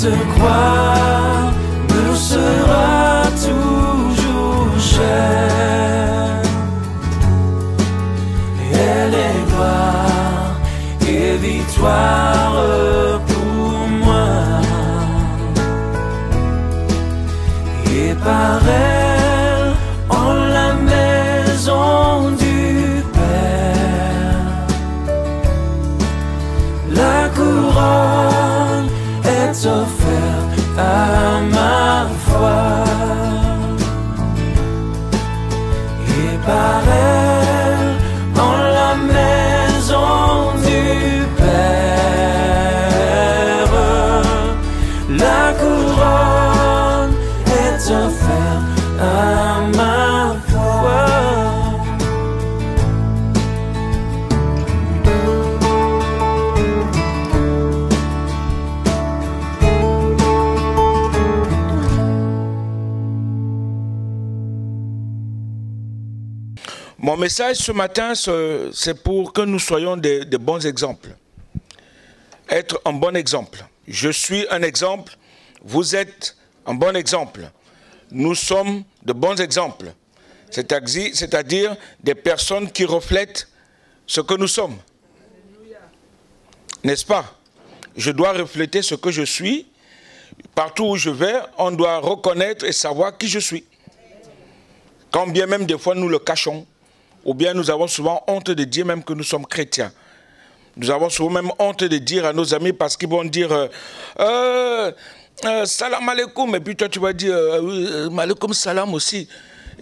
Cette croix me sera toujours chère. Elle est gloire et victoire pour moi. Et par elle, en la maison du Père, la couronne est offerte à ma foi. Et par elle, en la maison du Père, la couronne est offerte à ma foi. Mon message ce matin, c'est pour que nous soyons de bons exemples. Être un bon exemple. Je suis un exemple, vous êtes un bon exemple. Nous sommes de bons exemples. C'est-à-dire des personnes qui reflètent ce que nous sommes. N'est-ce pas? Je dois refléter ce que je suis. Partout où je vais, on doit reconnaître et savoir qui je suis. Quand bien même des fois nous le cachons. Ou bien nous avons souvent honte de dire même que nous sommes chrétiens. Nous avons souvent même honte de dire à nos amis parce qu'ils vont dire salam alaikum, et puis toi tu vas dire alaikum salam aussi.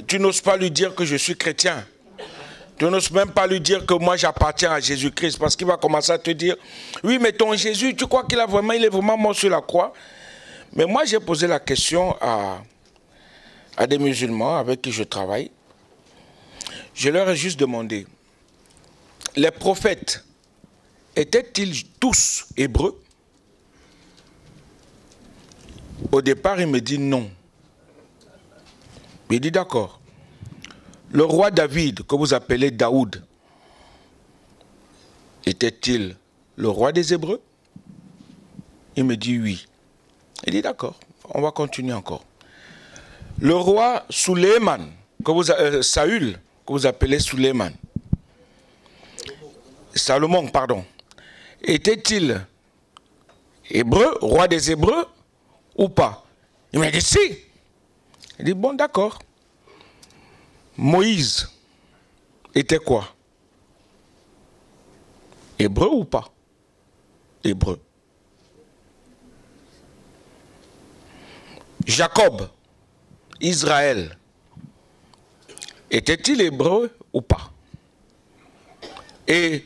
Tu n'oses pas lui dire que je suis chrétien. Tu n'oses même pas lui dire que moi j'appartiens à Jésus-Christ parce qu'il va commencer à te dire oui mais ton Jésus, tu crois qu'il est vraiment mort sur la croix? Mais moi j'ai posé la question à des musulmans avec qui je travaille. Je leur ai juste demandé, les prophètes étaient-ils tous hébreux? Au départ, il me dit non. Il dit d'accord. Le roi David, que vous appelez Daoud, était-il le roi des Hébreux? Il me dit oui. Il dit d'accord, on va continuer encore. Le roi Suleiman, Saül, que vous appelez Suleiman, Salomon, pardon, était-il hébreu, roi des Hébreux, ou pas? Il m'a dit si. Il dit bon d'accord. Moïse était quoi? Hébreu ou pas? Hébreu. Jacob, Israël, était-il hébreu ou pas? Et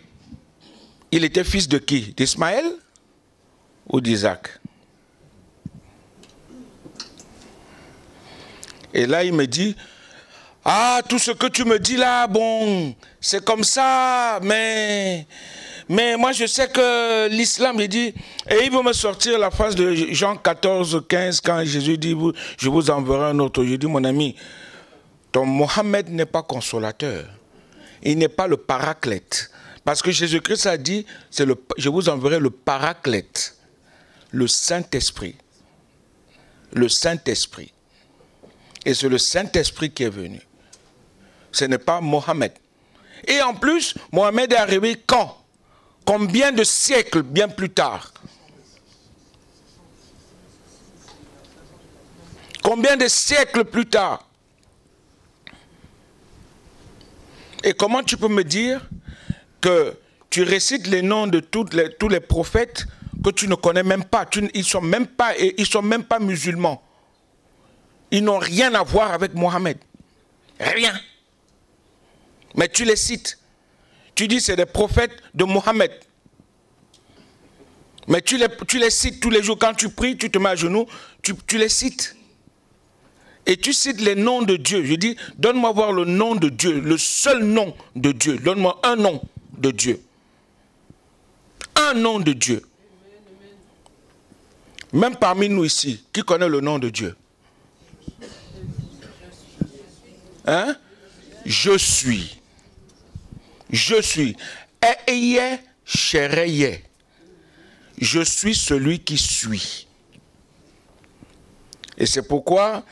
il était fils de qui? D'Ismaël ou d'Isaac? Et là, il me dit, ah, tout ce que tu me dis là, bon, c'est comme ça, mais moi, je sais que l'islam, il dit, et il veut me sortir la phrase de Jean 14, 15, quand Jésus dit, je vous enverrai un autre. Je dis, mon ami, ton Mohammed n'est pas consolateur. Il n'est pas le paraclète. Parce que Jésus-Christ a dit, je vous enverrai le paraclète, le Saint-Esprit. Le Saint-Esprit. Et c'est le Saint-Esprit qui est venu. Ce n'est pas Mohammed. Et en plus, Mohammed est arrivé quand? Combien de siècles bien plus tard? Combien de siècles plus tard? Et comment tu peux me dire que tu récites les noms de tous les prophètes que tu ne connais même pas? Ils ne sont même pas musulmans. Ils n'ont rien à voir avec Mohammed. Rien. Mais tu les cites. Tu dis c'est des prophètes de Mohammed. Mais tu les cites tous les jours. Quand tu pries, tu te mets à genoux, tu les cites. Et tu cites les noms de Dieu. Je dis, donne-moi voir le nom de Dieu, le seul nom de Dieu. Donne-moi un nom de Dieu. Un nom de Dieu. Même parmi nous ici, qui connaît le nom de Dieu? Hein? Je suis. Je suis. Je suis celui qui suis. Et c'est pourquoi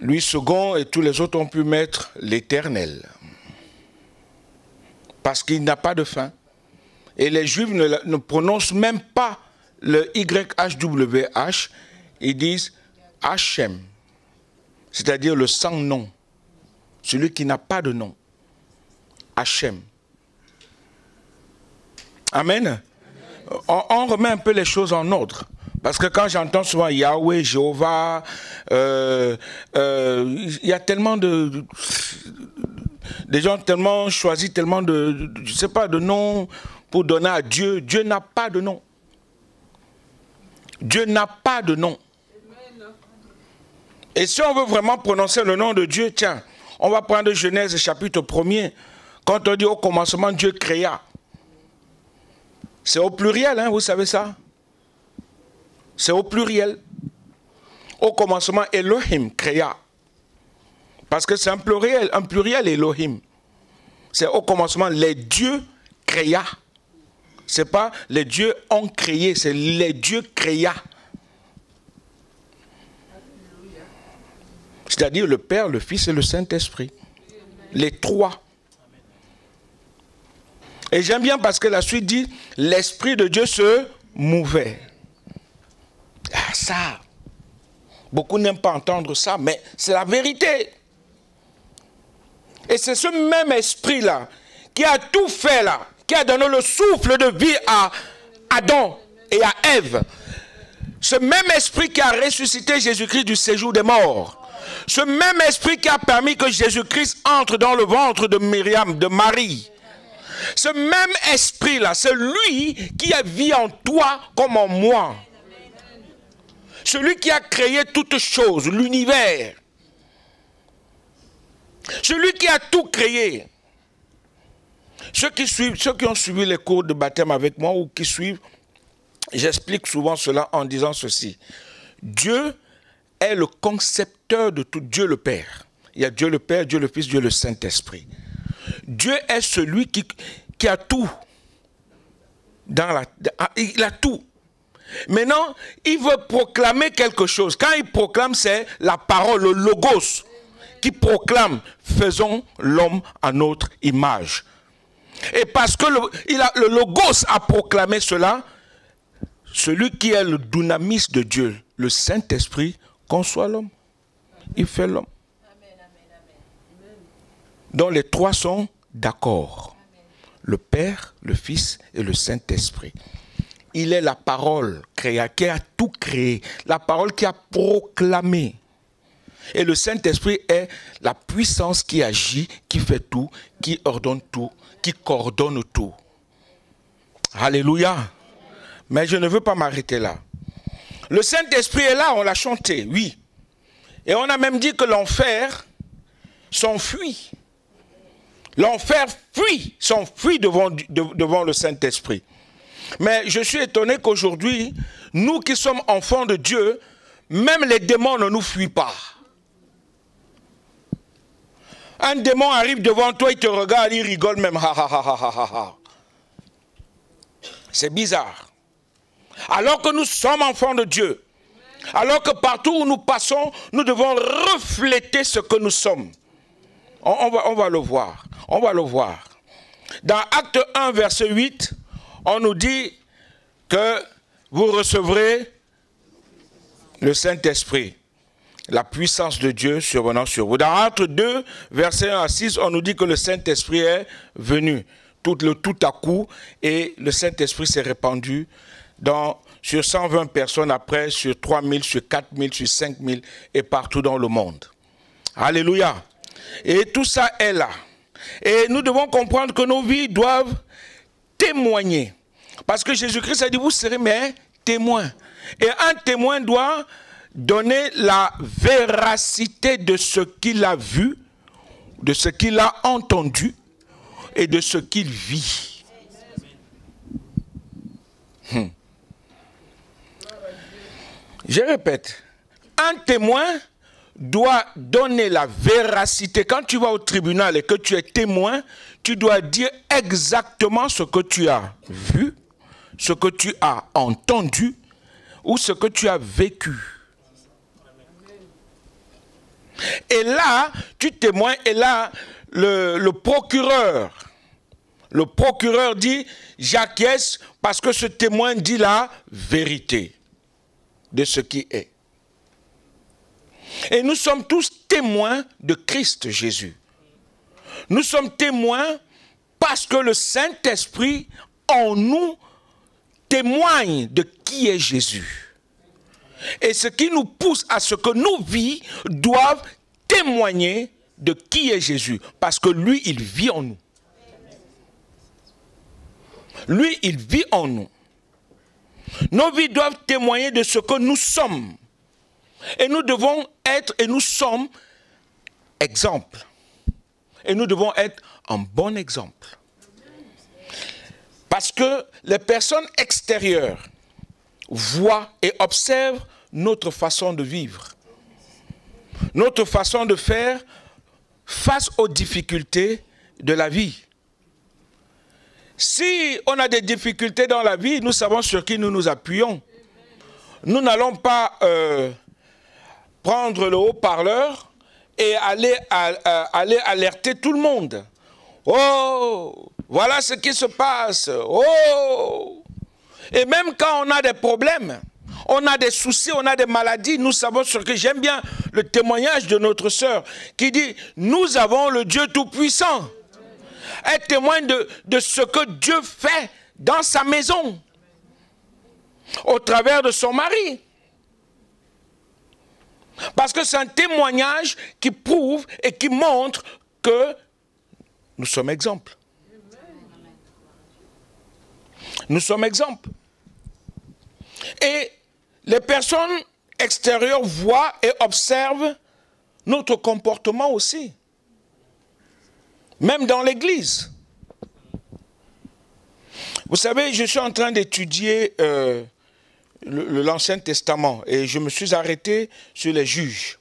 Louis II et tous les autres ont pu mettre l'Éternel. Parce qu'il n'a pas de fin. Et les Juifs ne prononcent même pas le YHWH, ils disent Hachem, c'est-à-dire le sans nom, celui qui n'a pas de nom. Hachem. Amen. On remet un peu les choses en ordre. Parce que quand j'entends souvent Yahweh, Jéhovah, il y a tellement de... Des gens tellement choisis, tellement de je sais pas, de noms pour donner à Dieu. Dieu n'a pas de nom. Dieu n'a pas de nom. Et si on veut vraiment prononcer le nom de Dieu, tiens, on va prendre Genèse chapitre 1er. Quand on dit au commencement, Dieu créa. C'est au pluriel, hein, vous savez ça? C'est au pluriel. Au commencement, Elohim créa. Parce que c'est un pluriel Elohim. C'est au commencement, les dieux créa. Ce n'est pas les dieux ont créé, c'est les dieux créa. C'est-à-dire le Père, le Fils et le Saint-Esprit. Les trois. Et j'aime bien parce que la suite dit, l'Esprit de Dieu se mouvait. Ah ça, beaucoup n'aiment pas entendre ça, mais c'est la vérité. Et c'est ce même esprit-là qui a tout fait là, qui a donné le souffle de vie à Adam et à Ève. Ce même esprit qui a ressuscité Jésus-Christ du séjour des morts. Ce même esprit qui a permis que Jésus-Christ entre dans le ventre de Myriam, de Marie. Ce même esprit-là, c'est lui qui a vie en toi comme en moi. Celui qui a créé toutes choses, l'univers. Celui qui a tout créé. Ceux qui ont suivi les cours de baptême avec moi ou qui suivent, j'explique souvent cela en disant ceci. Dieu est le concepteur de tout, Dieu le Père. Il y a Dieu le Père, Dieu le Fils, Dieu le Saint-Esprit. Dieu est celui qui a tout. Il a tout. Maintenant, il veut proclamer quelque chose. Quand il proclame, c'est la parole, le logos, qui proclame, faisons l'homme à notre image. Et parce que le logos a proclamé cela, celui qui est le dunamis de Dieu, le Saint-Esprit, conçoit l'homme. Il fait l'homme. Donc les trois sont d'accord. Le Père, le Fils et le Saint-Esprit. Il est la parole qui a tout créé. La parole qui a proclamé. Et le Saint-Esprit est la puissance qui agit, qui fait tout, qui ordonne tout, qui coordonne tout. Alléluia. Mais je ne veux pas m'arrêter là. Le Saint-Esprit est là, on l'a chanté, oui. Et on a même dit que l'enfer s'enfuit. L'enfer s'enfuit devant le Saint-Esprit. Mais je suis étonné qu'aujourd'hui, nous qui sommes enfants de Dieu, même les démons ne nous fuient pas. Un démon arrive devant toi, il te regarde, il rigole même. C'est bizarre. Alors que nous sommes enfants de Dieu, alors que partout où nous passons, nous devons refléter ce que nous sommes. On va le voir. On va le voir. Dans Acte 1, verset 8, on nous dit que vous recevrez le Saint-Esprit, la puissance de Dieu survenant sur vous. Dans Acte 2, verset 1 à 6, on nous dit que le Saint-Esprit est venu tout à coup et le Saint-Esprit s'est répandu sur 120 personnes après, sur 3000, sur 4000, sur 5000 et partout dans le monde. Alléluia. Et tout ça est là. Et nous devons comprendre que nos vies doivent témoigner. Parce que Jésus-Christ a dit, vous serez mes témoins. Et un témoin doit donner la véracité de ce qu'il a vu, de ce qu'il a entendu et de ce qu'il vit. Je répète, un témoin doit donner la véracité. Quand tu vas au tribunal et que tu es témoin, tu dois dire exactement ce que tu as vu, ce que tu as entendu ou ce que tu as vécu. Et là, tu témoignes, et là, le procureur dit, j'acquiesce parce que ce témoin dit la vérité de ce qui est. Et nous sommes tous témoins de Christ Jésus. Nous sommes témoins parce que le Saint-Esprit en nous témoigne de qui est Jésus. Et ce qui nous pousse à ce que nos vies doivent témoigner de qui est Jésus. Parce que lui, il vit en nous. Lui, il vit en nous. Nos vies doivent témoigner de ce que nous sommes. Et nous devons être, et nous sommes, exemples. Et nous devons être un bon exemple. Parce que les personnes extérieures voient et observent notre façon de vivre. Notre façon de faire face aux difficultés de la vie. Si on a des difficultés dans la vie, nous savons sur qui nous nous appuyons. Nous n'allons pas prendre le haut-parleur et aller alerter tout le monde. Oh, voilà ce qui se passe. Oh! Et même quand on a des problèmes, on a des soucis, on a des maladies, nous savons sur qui. J'aime bien le témoignage de notre sœur qui dit, nous avons le Dieu Tout-Puissant. Elle témoigne de ce que Dieu fait dans sa maison, au travers de son mari. Parce que c'est un témoignage qui prouve et qui montre que nous sommes exemples. Nous sommes exemples. Et les personnes extérieures voient et observent notre comportement aussi. Même dans l'église. Vous savez, je suis en train d'étudier l'Ancien Testament et je me suis arrêté sur les juges.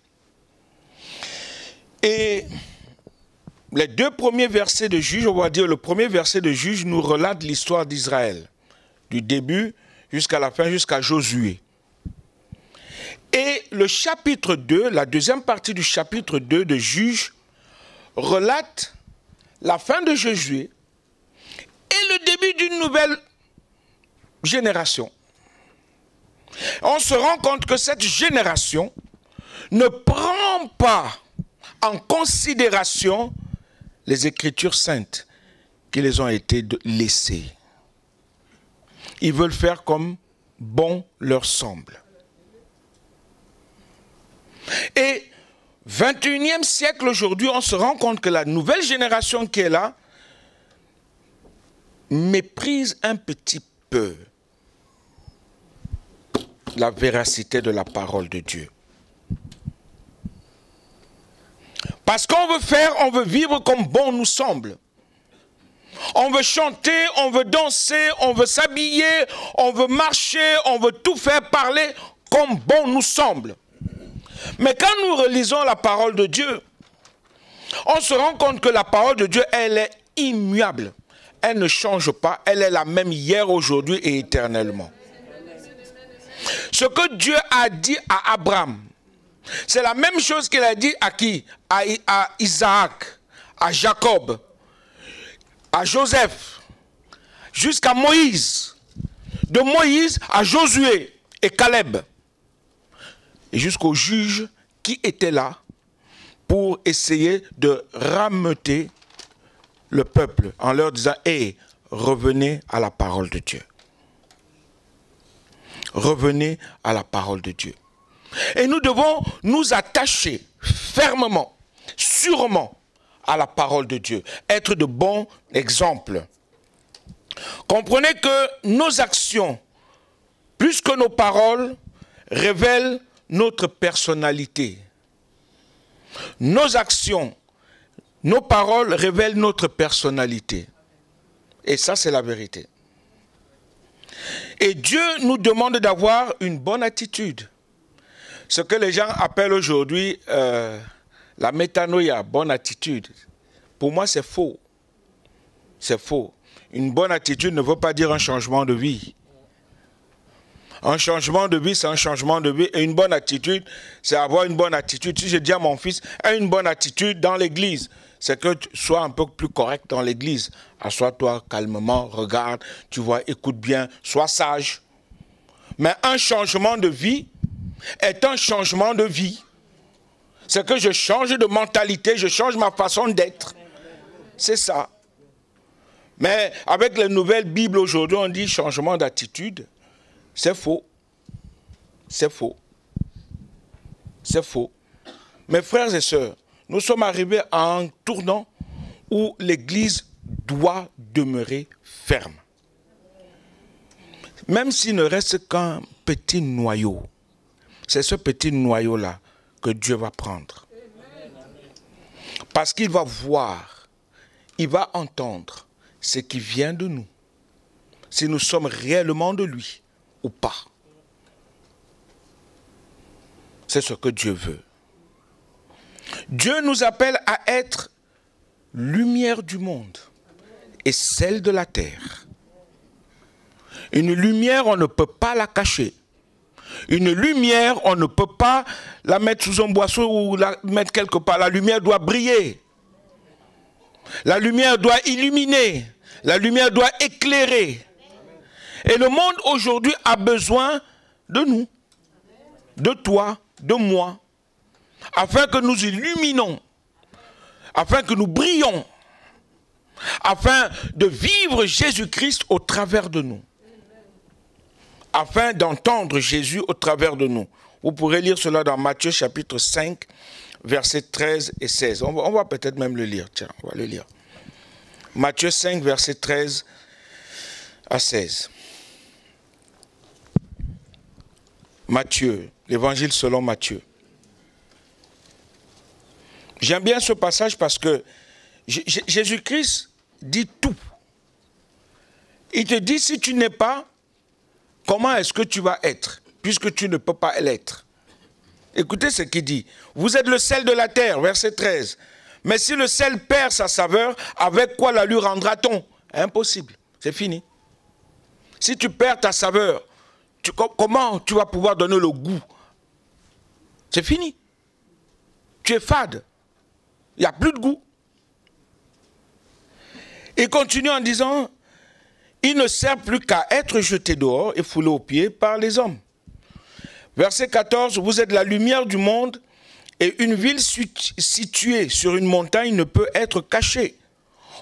Et les deux premiers versets de Juges, on va dire le premier verset de Juges nous relate l'histoire d'Israël, du début jusqu'à la fin, jusqu'à Josué. Et le chapitre 2, la deuxième partie du chapitre 2 de Juges, relate la fin de Josué et le début d'une nouvelle génération. On se rend compte que cette génération ne prend pas en considération les Écritures saintes qui les ont été laissées. Ils veulent faire comme bon leur semble. Et 21e siècle aujourd'hui, on se rend compte que la nouvelle génération qui est là méprise un petit peu la véracité de la parole de Dieu. Parce qu'on veut faire, on veut vivre comme bon nous semble. On veut chanter, on veut danser, on veut s'habiller, on veut marcher, on veut tout faire parler comme bon nous semble. Mais quand nous relisons la parole de Dieu, on se rend compte que la parole de Dieu, elle est immuable. Elle ne change pas, elle est la même hier, aujourd'hui et éternellement. Ce que Dieu a dit à Abraham, c'est la même chose qu'il a dit à qui? À Isaac, à Jacob, à Joseph, jusqu'à Moïse. De Moïse à Josué et Caleb. Et jusqu'aux juges qui étaient là pour essayer de rameuter le peuple en leur disant « Hey, revenez à la parole de Dieu. Revenez à la parole de Dieu. » Et nous devons nous attacher fermement, sûrement à la parole de Dieu. Être de bons exemples. Comprenez que nos actions, plus que nos paroles, révèlent notre personnalité. Nos actions, nos paroles révèlent notre personnalité. Et ça, c'est la vérité. Et Dieu nous demande d'avoir une bonne attitude. Ce que les gens appellent aujourd'hui la métanoïa, bonne attitude. Pour moi, c'est faux. C'est faux. Une bonne attitude ne veut pas dire un changement de vie. Un changement de vie, c'est un changement de vie. Et une bonne attitude, c'est avoir une bonne attitude. Si je dis à mon fils, aie une bonne attitude dans l'église, c'est que tu sois un peu plus correct dans l'église. Assois-toi calmement, regarde, tu vois, écoute bien, sois sage. Mais un changement de vie est un changement de vie. C'est que je change de mentalité, je change ma façon d'être. C'est ça. Mais avec les nouvelles Bibles aujourd'hui, on dit changement d'attitude. C'est faux. C'est faux. C'est faux. Mes frères et sœurs, nous sommes arrivés à un tournant où l'Église doit demeurer ferme. Même s'il ne reste qu'un petit noyau, c'est ce petit noyau-là que Dieu va prendre. Parce qu'il va voir, il va entendre ce qui vient de nous, si nous sommes réellement de lui ou pas. C'est ce que Dieu veut. Dieu nous appelle à être lumière du monde et celle de la terre. Une lumière, on ne peut pas la cacher. Une lumière, on ne peut pas la mettre sous un boisseau ou la mettre quelque part. La lumière doit briller. La lumière doit illuminer. La lumière doit éclairer. Et le monde aujourd'hui a besoin de nous, de toi, de moi, afin que nous illuminons, afin que nous brillons, afin de vivre Jésus-Christ au travers de nous, afin d'entendre Jésus au travers de nous. Vous pourrez lire cela dans Matthieu chapitre 5, versets 13 et 16. On va peut-être même le lire. Tiens, on va le lire. Matthieu 5, versets 13 à 16. Matthieu, l'évangile selon Matthieu. J'aime bien ce passage parce que Jésus-Christ dit tout. Il te dit, si tu n'es pas, comment est-ce que tu vas être, puisque tu ne peux pas l'être. Écoutez ce qu'il dit. Vous êtes le sel de la terre, verset 13. Mais si le sel perd sa saveur, avec quoi la lui rendra-t-on? Impossible, c'est fini. Si tu perds ta saveur, comment tu vas pouvoir donner le goût? C'est fini. Tu es fade. Il n'y a plus de goût. Il continue en disant, il ne sert plus qu'à être jeté dehors et foulé aux pieds par les hommes. Verset 14, vous êtes la lumière du monde et une ville située sur une montagne ne peut être cachée.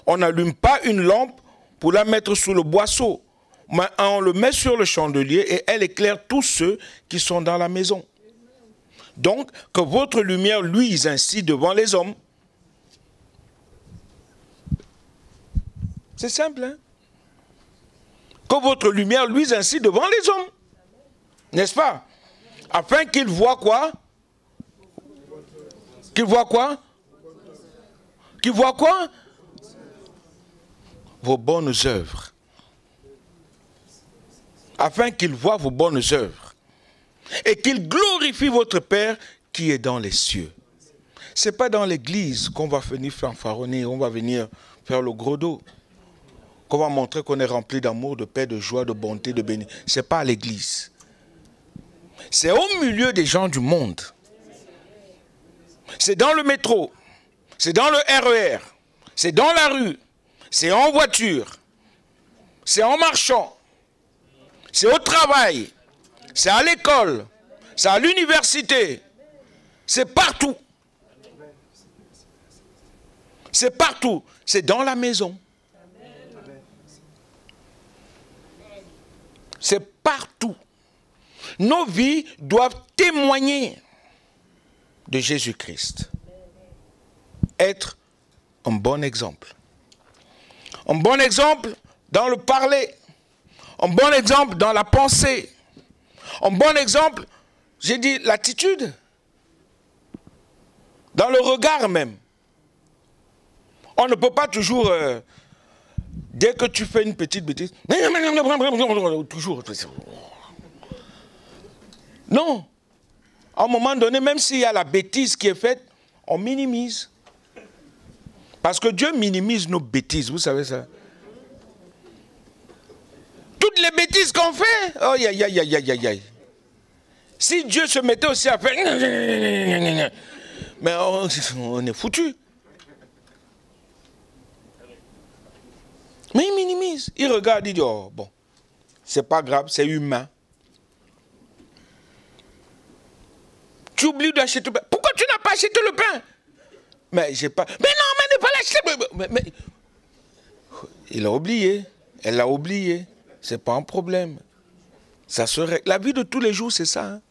On n'allume pas une lampe pour la mettre sous le boisseau, mais on le met sur le chandelier et elle éclaire tous ceux qui sont dans la maison. Donc, que votre lumière luise ainsi devant les hommes. C'est simple, hein? Que votre lumière luise ainsi devant les hommes. N'est-ce pas? Afin qu'ils voient quoi? Qu'ils voient quoi? Qu'ils voient quoi? Vos bonnes œuvres. Afin qu'ils voient vos bonnes œuvres. Et qu'ils glorifient votre Père qui est dans les cieux. Ce n'est pas dans l'église qu'on va venir fanfaronner, on va venir faire le gros dos. Qu'on va montrer qu'on est rempli d'amour, de paix, de joie, de bonté, de bénédiction. Ce n'est pas à l'église. C'est au milieu des gens du monde. C'est dans le métro. C'est dans le RER. C'est dans la rue. C'est en voiture. C'est en marchant. C'est au travail. C'est à l'école. C'est à l'université. C'est partout. C'est partout. C'est dans la maison. C'est partout. Nos vies doivent témoigner de Jésus-Christ. Être un bon exemple. Un bon exemple dans le parler. Un bon exemple dans la pensée. Un bon exemple, j'ai dit, l'attitude. Dans le regard même. On ne peut pas toujours... dès que tu fais une petite bêtise, toujours. Non. À un moment donné, même s'il y a la bêtise qui est faite, on minimise. Parce que Dieu minimise nos bêtises, vous savez ça. Toutes les bêtises qu'on qu'on fait? Oh, aïe, aïe, aïe, aïe, aïe, aïe. Si Dieu se mettait aussi à faire... Mais on est foutu. Mais il minimise. Il regarde, il dit, oh, bon, c'est pas grave, c'est humain. Tu oublies d'acheter le pain. Pourquoi tu n'as pas acheté le pain? Mais j'ai pas... Mais non, mais ne pas l'acheter. Mais... Il a oublié. Elle l'a oublié. C'est pas un problème. Ça serait... La vie de tous les jours, c'est ça. Hein?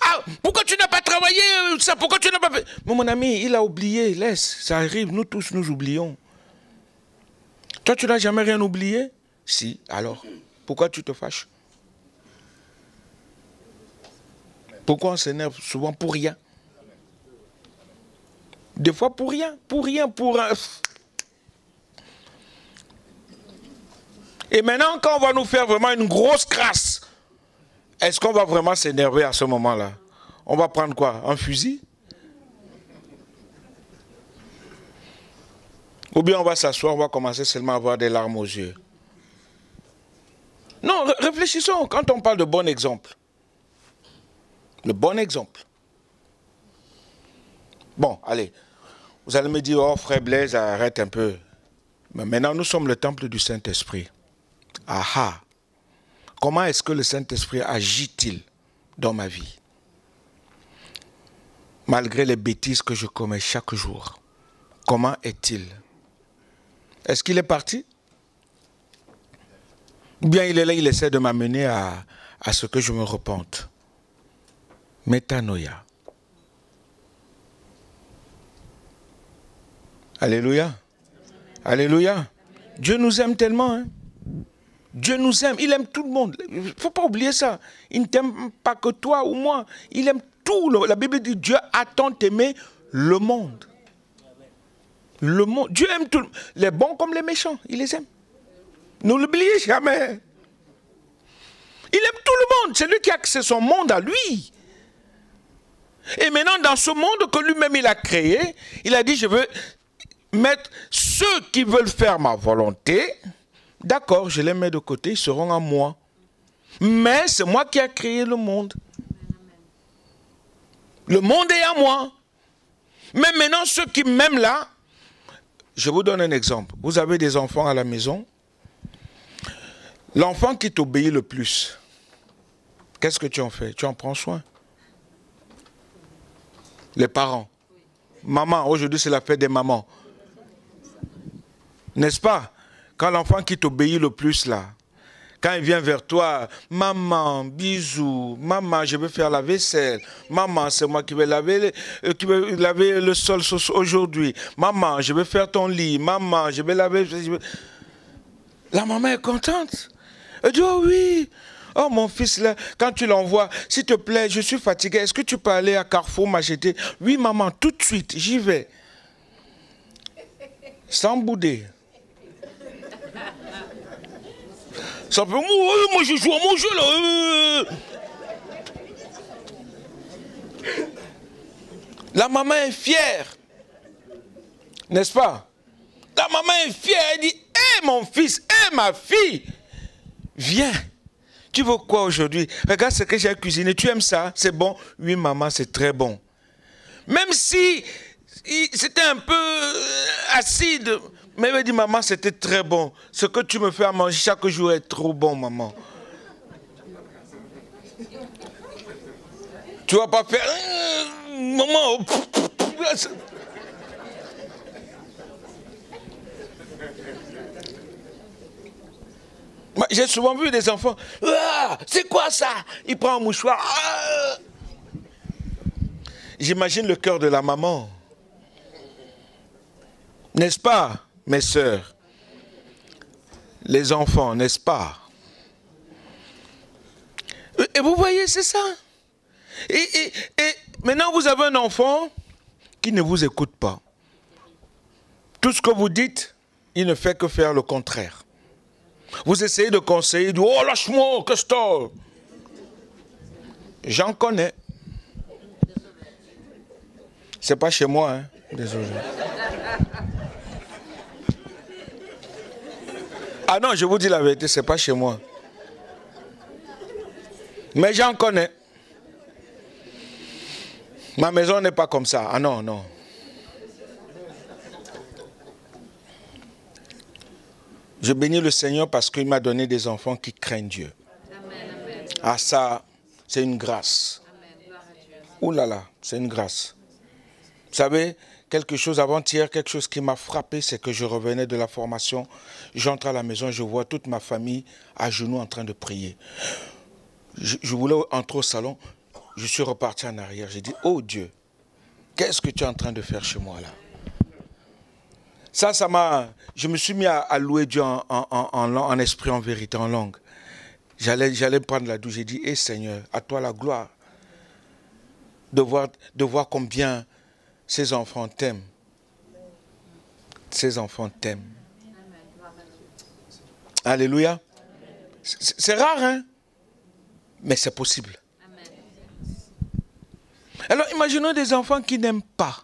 Ah, pourquoi tu n'as pas travaillé ça? Pourquoi tu n'as pas fait? Mais mon ami, il a oublié. Laisse, ça arrive. Nous tous, nous oublions. Toi, tu n'as jamais rien oublié? Si, alors, pourquoi tu te fâches? Pourquoi on s'énerve souvent pour rien? Des fois pour rien, pour un... Et maintenant, quand on va nous faire vraiment une grosse crasse, est-ce qu'on va vraiment s'énerver à ce moment-là? On va prendre quoi? Un fusil? Ou bien on va s'asseoir, on va commencer seulement à avoir des larmes aux yeux? Non, réfléchissons quand on parle de bon exemple. Le bon exemple. Bon, allez. Vous allez me dire, oh frère Blaise, arrête un peu. Mais maintenant, nous sommes le temple du Saint-Esprit. Ah! Comment est-ce que le Saint-Esprit agit-il dans ma vie? Malgré les bêtises que je commets chaque jour. Comment est-il? Est-ce qu'il est parti? Ou bien il est là, il essaie de m'amener à ce que je me repente? Métanoïa. Alléluia. Alléluia. Dieu nous aime tellement. Hein? Dieu nous aime. Il aime tout le monde. Il ne faut pas oublier ça. Il ne t'aime pas que toi ou moi. Il aime tout. La Bible dit Dieu a tant aimé le monde. Le monde. Dieu aime tout. Les bons comme les méchants. Il les aime. Ne l'oubliez jamais. Il aime tout le monde. C'est lui qui a créé son monde à lui. Et maintenant, dans ce monde que lui-même il a créé, il a dit, je veux mettre ceux qui veulent faire ma volonté, d'accord, je les mets de côté, ils seront à moi. Mais c'est moi qui ai créé le monde. Le monde est à moi. Mais maintenant, ceux qui m'aiment là, je vous donne un exemple. Vous avez des enfants à la maison. L'enfant qui t'obéit le plus, qu'est-ce que tu en fais? Tu en prends soin. Les parents. Maman, aujourd'hui c'est la fête des mamans. N'est-ce pas? Quand l'enfant qui t'obéit le plus là, quand il vient vers toi, maman, bisous, maman, je vais faire la vaisselle, maman, c'est moi qui vais laver le sol aujourd'hui, maman, je vais faire ton lit, maman, je vais laver... La maman est contente. Elle dit, oh oui, oh mon fils là, quand tu l'envoies, s'il te plaît, je suis fatigué, est-ce que tu peux aller à Carrefour m'acheter? Oui maman, tout de suite, j'y vais. Sans bouder. Ça peut, moi je joue à mon jeu là. La maman est fière. N'est-ce pas? La maman est fière, elle dit, hé mon fils, hé ma fille, viens. Tu veux quoi aujourd'hui? Regarde ce que j'ai cuisiné. Tu aimes ça? C'est bon? Oui, maman, c'est très bon. Même si c'était un peu acide, mais elle me dit, maman, c'était très bon. Ce que tu me fais à manger chaque jour est trop bon, maman. Tu vas pas faire... maman... J'ai souvent vu des enfants, ah, c'est quoi ça? Il prend un mouchoir. Ah. J'imagine le cœur de la maman. N'est-ce pas, mes sœurs? Les enfants, n'est-ce pas? Et vous voyez, c'est ça. Et maintenant, vous avez un enfant qui ne vous écoute pas. Tout ce que vous dites, il ne fait que faire le contraire. Vous essayez de conseiller, il dit, oh lâche-moi, qu'est-ce que t'as? J'en connais. C'est pas chez moi, hein. Désolé. Ah non, je vous dis la vérité, ce n'est pas chez moi. Mais j'en connais. Ma maison n'est pas comme ça. Ah non, non. Je bénis le Seigneur parce qu'il m'a donné des enfants qui craignent Dieu. Amen. Ah ça, c'est une grâce. Ouh là là, c'est une grâce. Vous savez, quelque chose avant-hier, quelque chose qui m'a frappé, c'est que je revenais de la formation. J'entre à la maison, je vois toute ma famille à genoux en train de prier. Je voulais entrer au salon, je suis reparti en arrière. J'ai dit, oh Dieu, qu'est-ce que tu es en train de faire chez moi là? Ça m'a... Je me suis mis à louer Dieu en esprit, en vérité, en langue. J'allais prendre la douche. J'ai dit, hé Seigneur, à toi la gloire. De voir combien ces enfants t'aiment. Ces enfants t'aiment. Alléluia. C'est rare, hein? Mais c'est possible. Alors, imaginons des enfants qui n'aiment pas.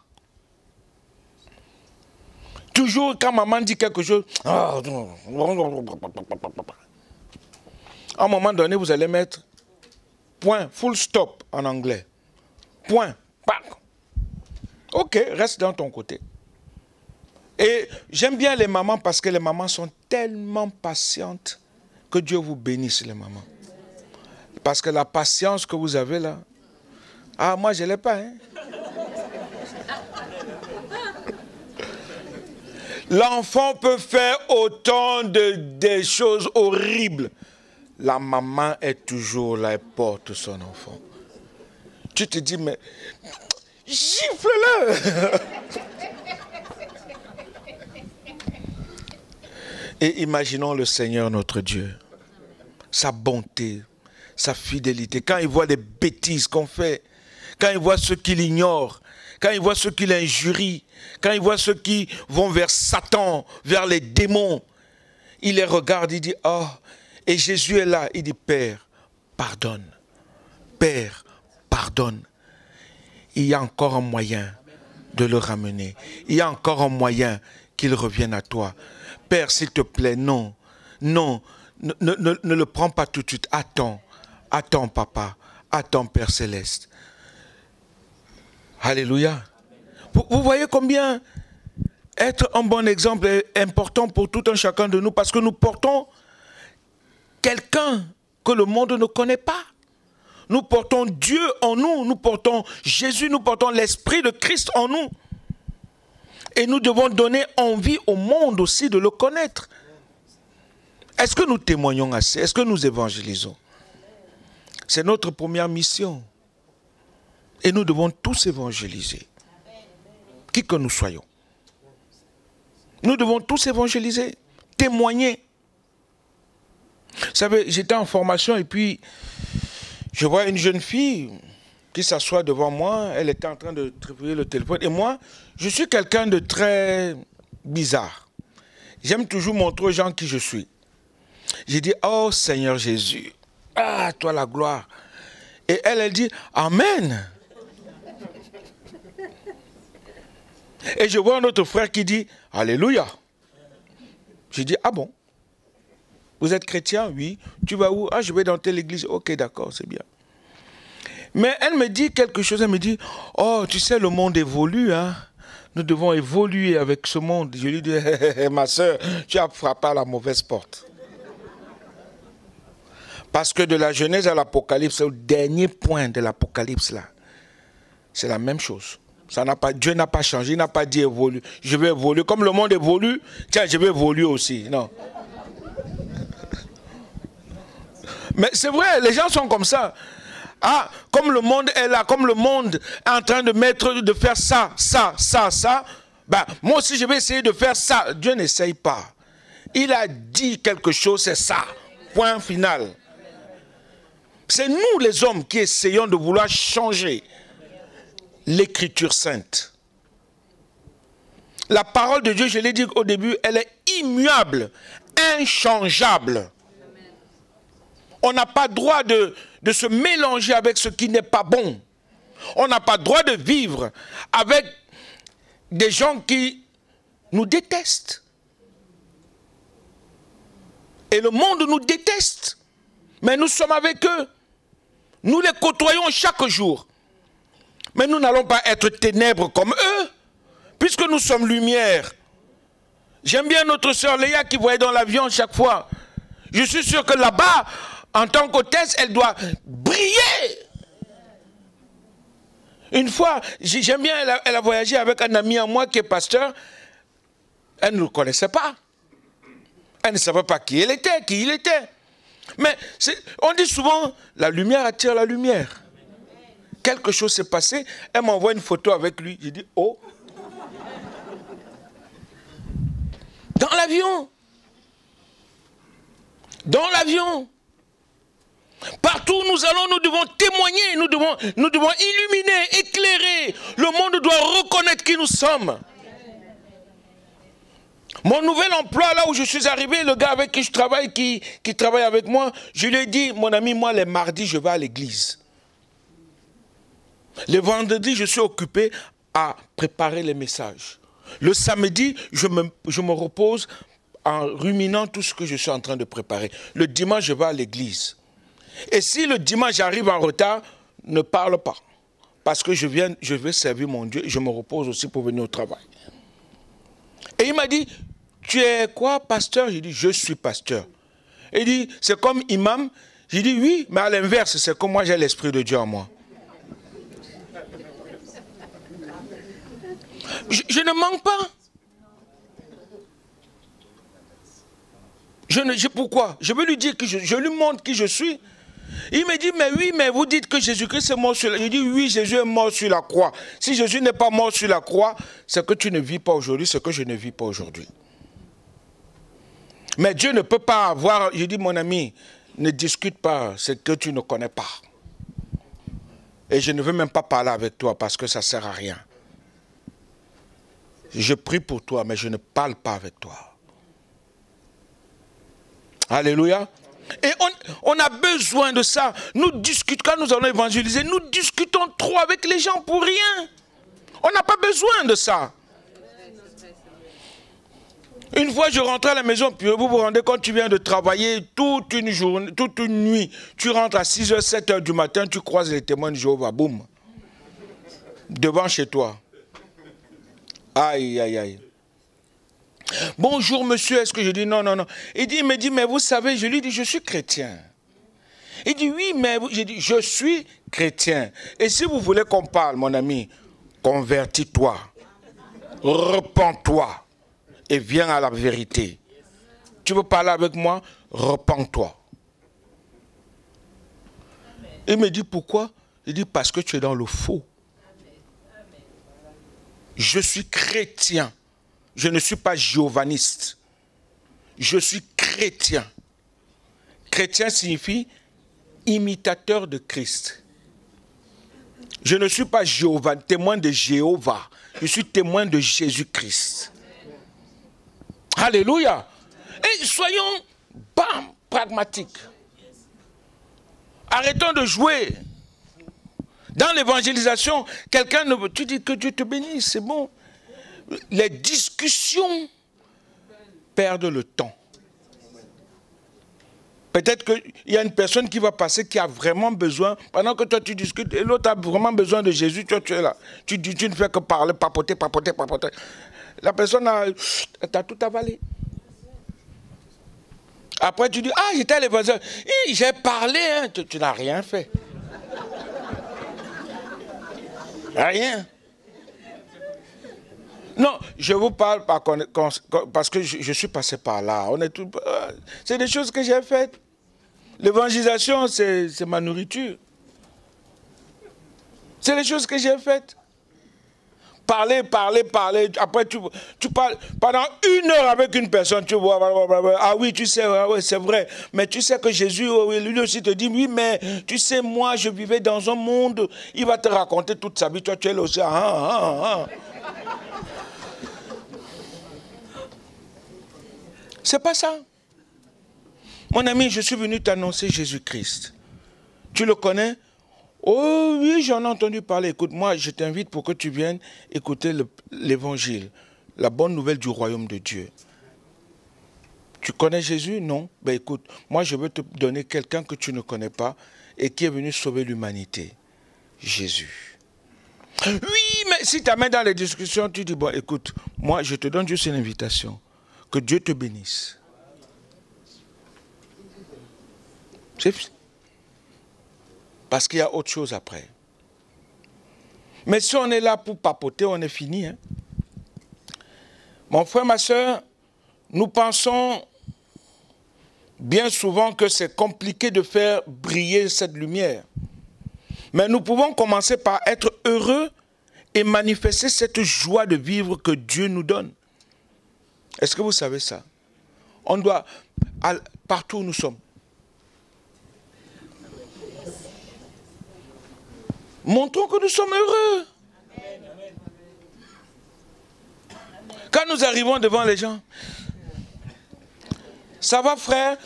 Toujours, quand maman dit quelque chose, à un moment donné, vous allez mettre point, full stop en anglais. Point, pac. Ok, reste dans ton côté. Et j'aime bien les mamans parce que les mamans sont tellement patientes que Dieu vous bénisse, les mamans. Parce que la patience que vous avez là, ah, moi je ne l'ai pas, hein. L'enfant peut faire autant de choses horribles. La maman est toujours là et porte son enfant. Tu te dis, mais gifle-le. Et imaginons le Seigneur notre Dieu. Sa bonté, sa fidélité. Quand il voit les bêtises qu'on fait, quand il voit ceux qu'il ignore, quand il voit ceux qui l'injurient, quand il voit ceux qui vont vers Satan, vers les démons, il les regarde, il dit, oh, et Jésus est là, il dit, Père, pardonne. Père, pardonne. Il y a encore un moyen de le ramener. Il y a encore un moyen qu'il revienne à toi. Père, s'il te plaît, non, non, ne le prends pas tout de suite. Attends, attends, papa, attends, Père Céleste. Alléluia. Vous voyez combien être un bon exemple est important pour tout un chacun de nous parce que nous portons quelqu'un que le monde ne connaît pas. Nous portons Dieu en nous, nous portons Jésus, nous portons l'Esprit de Christ en nous. Et nous devons donner envie au monde aussi de le connaître. Est-ce que nous témoignons assez? Est-ce que nous évangélisons? C'est notre première mission. Et nous devons tous évangéliser. Qui que nous soyons. Nous devons tous évangéliser, témoigner. Vous savez, j'étais en formation et puis je vois une jeune fille qui s'assoit devant moi. Elle était en train de tripler le téléphone. Et moi, je suis quelqu'un de très bizarre. J'aime toujours montrer aux gens qui je suis. J'ai dit, oh Seigneur Jésus, ah, toi la gloire. Et elle dit, Amen. Et je vois un autre frère qui dit, Alléluia. Je dis, ah bon? Vous êtes chrétien? Oui. Tu vas où? Ah, je vais dans telle église. Ok, d'accord, c'est bien. Mais elle me dit quelque chose, elle me dit, oh, tu sais, le monde évolue, hein? Nous devons évoluer avec ce monde. Je lui dis, ma soeur, tu as frappé à la mauvaise porte. Parce que de la Genèse à l'Apocalypse, au dernier point de l'Apocalypse, là, c'est la même chose. Ça n'a pas, Dieu n'a pas changé, il n'a pas dit évolue. Je vais évoluer. Comme le monde évolue, tiens, je vais évoluer aussi. Non. Mais c'est vrai, les gens sont comme ça. Ah, comme le monde est là, comme le monde est en train de faire ça, ben, moi aussi je vais essayer de faire ça. Dieu n'essaye pas. Il a dit quelque chose, c'est ça. Point final. C'est nous les hommes qui essayons de vouloir changer l'Écriture sainte. La parole de Dieu, je l'ai dit au début, elle est immuable, inchangeable. On n'a pas droit de se mélanger avec ce qui n'est pas bon. On n'a pas droit de vivre avec des gens qui nous détestent. Et le monde nous déteste. Mais nous sommes avec eux. Nous les côtoyons chaque jour. Mais nous n'allons pas être ténèbres comme eux, puisque nous sommes lumière. J'aime bien notre sœur Léa qui voyait dans l'avion chaque fois. Je suis sûr que là-bas, en tant qu'hôtesse, elle doit briller. Une fois, j'aime bien, elle a voyagé avec un ami à moi qui est pasteur. Elle ne le connaissait pas. Elle ne savait pas qui il était. Mais on dit souvent, la lumière attire la lumière. Quelque chose s'est passé, elle m'envoie une photo avec lui. J'ai dit, oh. Dans l'avion. Dans l'avion. Partout où nous allons, nous devons témoigner, nous devons illuminer, éclairer. Le monde doit reconnaître qui nous sommes. Mon nouvel emploi, là où je suis arrivé, le gars avec qui je travaille, qui travaille avec moi, je lui ai dit, mon ami, moi les mardis, je vais à l'église. Les vendredis, je suis occupé à préparer les messages. Le samedi, je me repose en ruminant tout ce que je suis en train de préparer. Le dimanche, je vais à l'église. Et si le dimanche, j'arrive en retard, ne parle pas. Parce que je vais servir mon Dieu et je me repose aussi pour venir au travail. Et il m'a dit, tu es quoi, pasteur? J'ai dit, je suis pasteur. Il dit, c'est comme imam? J'ai dit, oui, mais à l'inverse, c'est comme moi, j'ai l'Esprit de Dieu en moi. Je ne manque pas. Pourquoi? Je veux lui dire que je lui montre qui je suis. Il me dit, mais oui, mais vous dites que Jésus-Christ est mort sur la croix. Je dis, oui, Jésus est mort sur la croix. Si Jésus n'est pas mort sur la croix, c'est que tu ne vis pas aujourd'hui, c'est que je ne vis pas aujourd'hui. Mais Dieu ne peut pas avoir... Je dis, mon ami, ne discute pas ce que tu ne connais pas. Et je ne veux même pas parler avec toi parce que ça ne sert à rien. Je prie pour toi, mais je ne parle pas avec toi. Alléluia. Et on a besoin de ça. Nous discutons, quand nous allons évangéliser, nous discutons trop avec les gens pour rien. On n'a pas besoin de ça. Une fois, je rentrais à la maison, puis vous vous rendez compte, tu viens de travailler toute une journée, toute une nuit. Tu rentres à 6h, 7h du matin, tu croises les témoins de Jéhovah, boum. Devant chez toi. Aïe, aïe, aïe. Bonjour monsieur, est-ce que je dis non, non, non. Il me dit, mais vous savez, je lui dis, je suis chrétien. Il dit, oui, mais j'ai dit, je suis chrétien. Et si vous voulez qu'on parle, mon ami, convertis-toi, repens-toi et viens à la vérité. Tu veux parler avec moi? Repens-toi. Il me dit, pourquoi? Il dit, parce que tu es dans le faux. Je suis chrétien. Je ne suis pas giovaniste. Je suis chrétien. Chrétien signifie imitateur de Christ. Je ne suis pas témoin de Jéhovah. Je suis témoin de Jésus-Christ. Alléluia. Et soyons pragmatiques. Arrêtons de jouer. Dans l'évangélisation, tu dis que Dieu te bénisse, c'est bon. Les discussions perdent le temps. Peut-être qu'il y a une personne qui va passer qui a vraiment besoin, pendant que toi tu discutes, et l'autre a vraiment besoin de Jésus, toi tu es là. Tu ne fais que parler, papoter, papoter, papoter. La personne t'as tout avalé. Après tu dis, ah j'étais à l'évangile, j'ai parlé, hein. Tu n'as rien fait. Rien. Non, je vous parle parce que je suis passé par là. C'est des choses que j'ai faites. L'évangélisation, c'est ma nourriture. C'est les choses que j'ai faites. Parler, parler, parler. Après, tu parles pendant 1 heure avec une personne, tu vois. Ah oui, tu sais, ouais, c'est vrai. Mais tu sais que Jésus, lui aussi te dit, oui, mais tu sais, moi, je vivais dans un monde. Il va te raconter toute sa vie. Toi, tu es là aussi. C'est pas ça. Mon ami, je suis venu t'annoncer Jésus-Christ. Tu le connais? Oh oui, j'en ai entendu parler. Écoute, moi, je t'invite pour que tu viennes écouter l'évangile, la bonne nouvelle du royaume de Dieu. Tu connais Jésus? Non. Ben écoute, moi je veux te donner quelqu'un que tu ne connais pas et qui est venu sauver l'humanité. Jésus. Oui, mais si tu amènes dans les discussions, tu dis, bon écoute, moi je te donne juste une invitation. Que Dieu te bénisse. Parce qu'il y a autre chose après. Mais si on est là pour papoter, on est fini. Hein? Mon frère, ma soeur, nous pensons bien souvent que c'est compliqué de faire briller cette lumière. Mais nous pouvons commencer par être heureux et manifester cette joie de vivre que Dieu nous donne. Est-ce que vous savez ça? On doit, partout où nous sommes, montrons que nous sommes heureux. Quand nous arrivons devant les gens, ça va frère?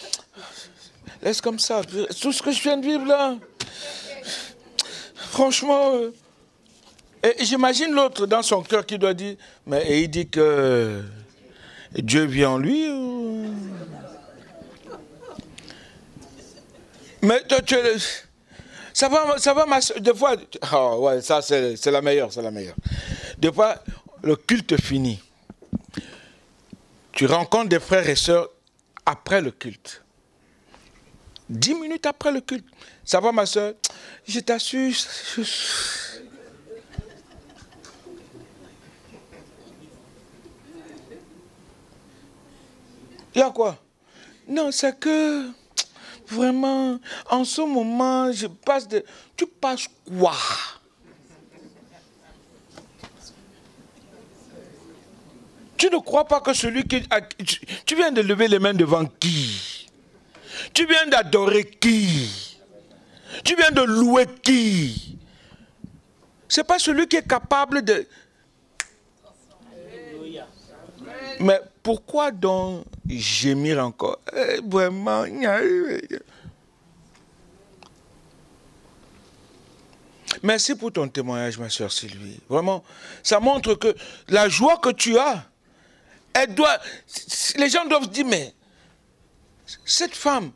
Laisse comme ça. Tout ce que je viens de vivre là, franchement, et j'imagine l'autre dans son cœur qui doit dire, mais et il dit que Dieu vit en lui ou... Mais toi, ça va, ma soeur. Des fois, oh ouais, ça c'est la meilleure, c'est la meilleure. Des fois, le culte finit. Tu rencontres des frères et sœurs après le culte. 10 minutes après le culte. Ça va, ma soeur? Je t'assure. Il y a quoi? Non, c'est que, vraiment, en ce moment, je passe de... Tu passes quoi? Tu ne crois pas que celui qui... Tu viens de lever les mains devant qui? Tu viens d'adorer qui? Tu viens de louer qui? C'est pas celui qui est capable de... Mais pourquoi donc gémir encore? Vraiment... Merci pour ton témoignage, ma soeur Sylvie. Vraiment, ça montre que la joie que tu as, elle doit... Les gens doivent dire, mais cette femme,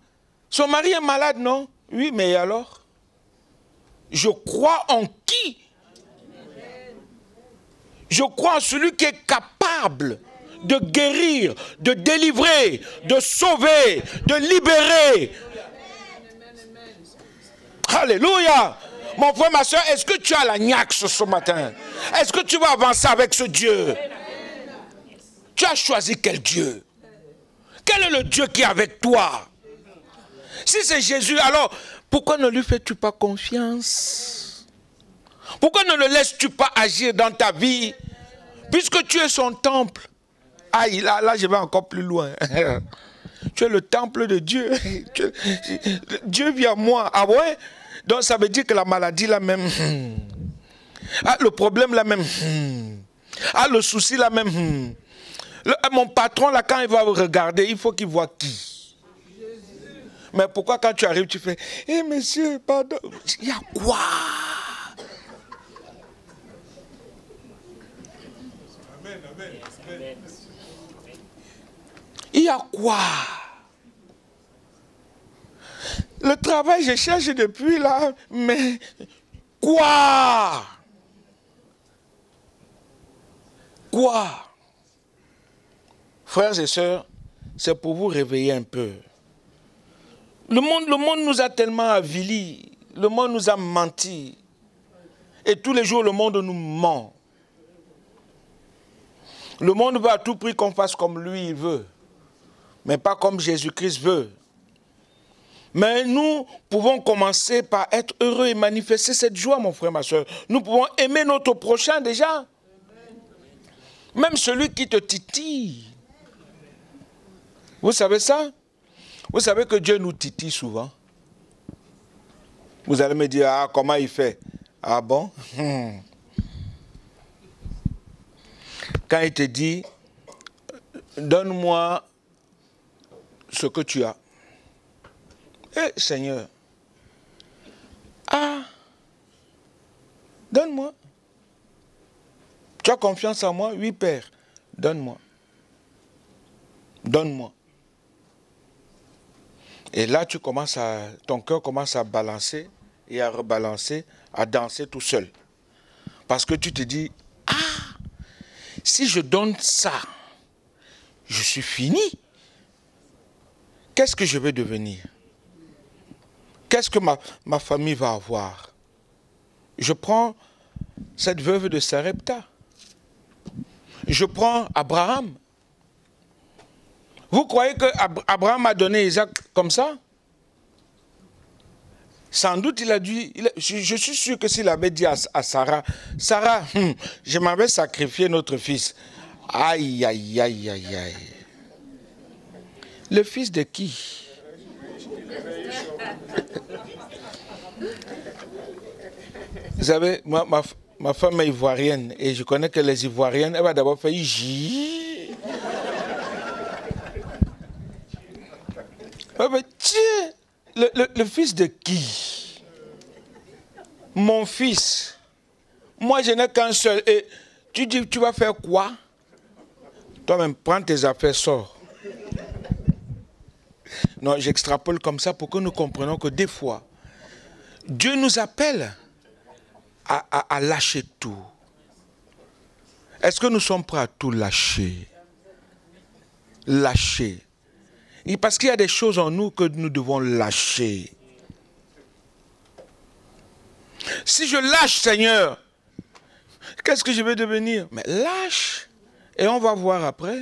son mari est malade, non? Oui, mais alors? Je crois en qui? Je crois en celui qui est capable de guérir, de délivrer, de sauver, de libérer. Alléluia! Mon frère, ma soeur, est-ce que tu as la niaque ce matin? Est-ce que tu vas avancer avec ce Dieu? Tu as choisi quel Dieu? Quel est le Dieu qui est avec toi? Si c'est Jésus, alors pourquoi ne lui fais-tu pas confiance? Pourquoi ne le laisses-tu pas agir dans ta vie? Puisque tu es son temple. Ah, là je vais encore plus loin. Tu es le temple de Dieu. Dieu vit en moi. Ah ouais? Donc ça veut dire que la maladie là même. Ah, le problème là même. Ah, le souci là même. Mon patron là, quand il va regarder, il faut qu'il voit qui. Mais pourquoi quand tu arrives, tu fais, eh monsieur, pardon. Il y a quoi? Il y a quoi? Le travail, je cherche depuis là, mais quoi? Quoi? Frères et sœurs, c'est pour vous réveiller un peu. Le monde nous a tellement avilis, le monde nous a menti. Et tous les jours, le monde nous ment. Le monde veut à tout prix qu'on fasse comme lui il veut, mais pas comme Jésus-Christ veut. Mais nous pouvons commencer par être heureux et manifester cette joie, mon frère, ma soeur. Nous pouvons aimer notre prochain déjà. Même celui qui te titille. Vous savez ça? Vous savez que Dieu nous titille souvent. Vous allez me dire, ah, comment il fait? Ah bon? Quand il te dit, donne-moi ce que tu as. Eh, Seigneur, ah, donne-moi. Tu as confiance en moi? Oui, Père, donne-moi. Donne-moi. Et là, ton cœur commence à balancer et à rebalancer, à danser tout seul. Parce que tu te dis, si je donne ça, je suis fini. Qu'est-ce que je vais devenir? Qu'est-ce que ma famille va avoir? Je prends cette veuve de Sarepta. Je prends Abraham. Vous croyez qu'Abraham a donné Isaac comme ça? Sans doute, il a dû... je suis sûr que s'il avait dit à Sarah, « Sarah, je m'avais sacrifié notre fils. » Aïe, aïe, aïe, aïe, aïe. Le fils de qui? Vous savez, ma femme est ivoirienne et je connais que les ivoiriennes, elle va d'abord faire J. Tiens, le fils de qui? Mon fils. Moi, je n'ai qu'un seul. Et tu dis, tu vas faire quoi? Toi-même, prends tes affaires, sors. Non, j'extrapole comme ça pour que nous comprenions que des fois, Dieu nous appelle à lâcher tout. Est-ce que nous sommes prêts à tout lâcher? Lâcher. Et parce qu'il y a des choses en nous que nous devons lâcher. Si je lâche, Seigneur, qu'est-ce que je vais devenir? Mais lâche. Et on va voir après.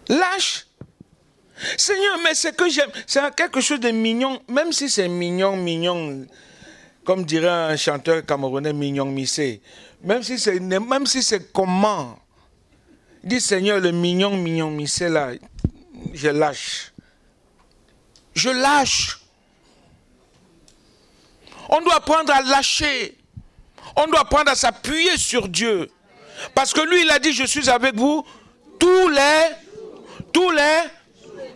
Lâche. Seigneur, mais c'est que j'aime. C'est quelque chose de mignon. Même si c'est mignon, mignon. Comme dirait un chanteur camerounais, mignon missé. Même si c'est comment. Dis Seigneur, le mignon, mignon missé là, je lâche. Je lâche. On doit apprendre à lâcher. On doit apprendre à s'appuyer sur Dieu. Parce que lui, il a dit, je suis avec vous tous les,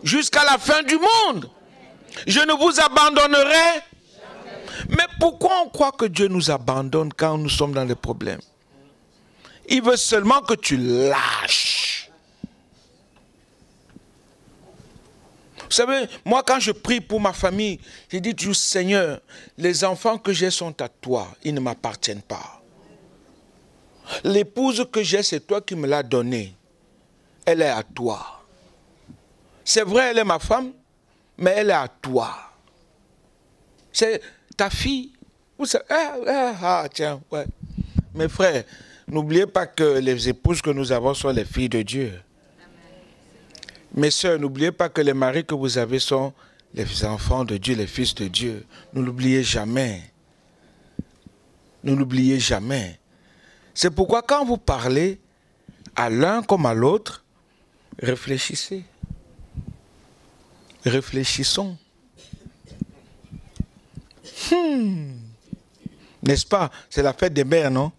jusqu'à la fin du monde. Je ne vous abandonnerai. Mais pourquoi on croit que Dieu nous abandonne quand nous sommes dans les problèmes? Il veut seulement que tu lâches. Vous savez, moi quand je prie pour ma famille, je dis toujours, Seigneur, les enfants que j'ai sont à toi, ils ne m'appartiennent pas. L'épouse que j'ai, c'est toi qui me l'as donnée. Elle est à toi. C'est vrai, elle est ma femme, mais elle est à toi. C'est ta fille. Tiens, ouais. Mes frères, n'oubliez pas que les épouses que nous avons sont les filles de Dieu. Mes sœurs, n'oubliez pas que les maris que vous avez sont les enfants de Dieu, les fils de Dieu. Ne l'oubliez jamais. Ne l'oubliez jamais. C'est pourquoi quand vous parlez à l'un comme à l'autre, réfléchissez. Réfléchissons. N'est-ce pas? C'est la fête des mères, non?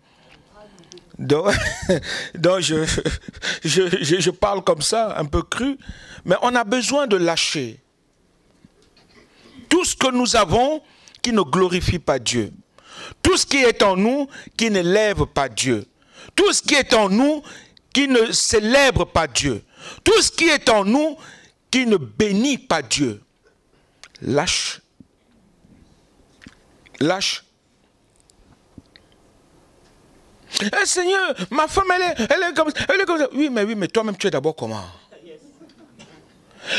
Donc je parle comme ça, un peu cru, mais on a besoin de lâcher tout ce que nous avons qui ne glorifie pas Dieu, tout ce qui est en nous qui ne lève pas Dieu, tout ce qui est en nous qui ne célèbre pas Dieu, tout ce qui est en nous qui ne bénit pas Dieu. Lâche. Lâche. Eh, Seigneur, ma femme, elle est comme ça. Oui, mais toi-même, tu es d'abord comment?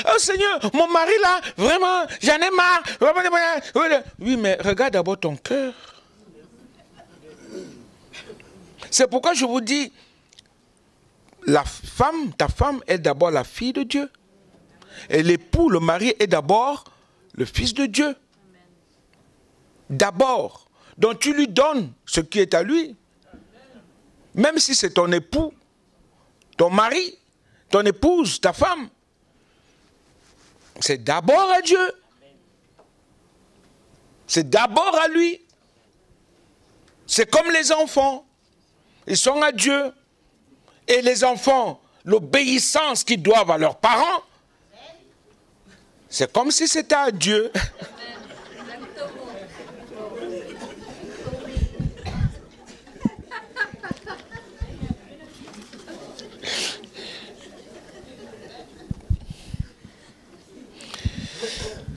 Oh Seigneur, mon mari là, vraiment, j'en ai marre. Oui, mais regarde d'abord ton cœur. C'est pourquoi je vous dis, la femme, ta femme est d'abord la fille de Dieu. Et l'époux, le mari, est d'abord le fils de Dieu. D'abord. Donc tu lui donnes ce qui est à lui. Même si c'est ton époux, ton mari, ton épouse, ta femme. C'est d'abord à Dieu. C'est d'abord à lui. C'est comme les enfants. Ils sont à Dieu. Et les enfants, l'obéissance qu'ils doivent à leurs parents, c'est comme si c'était à Dieu.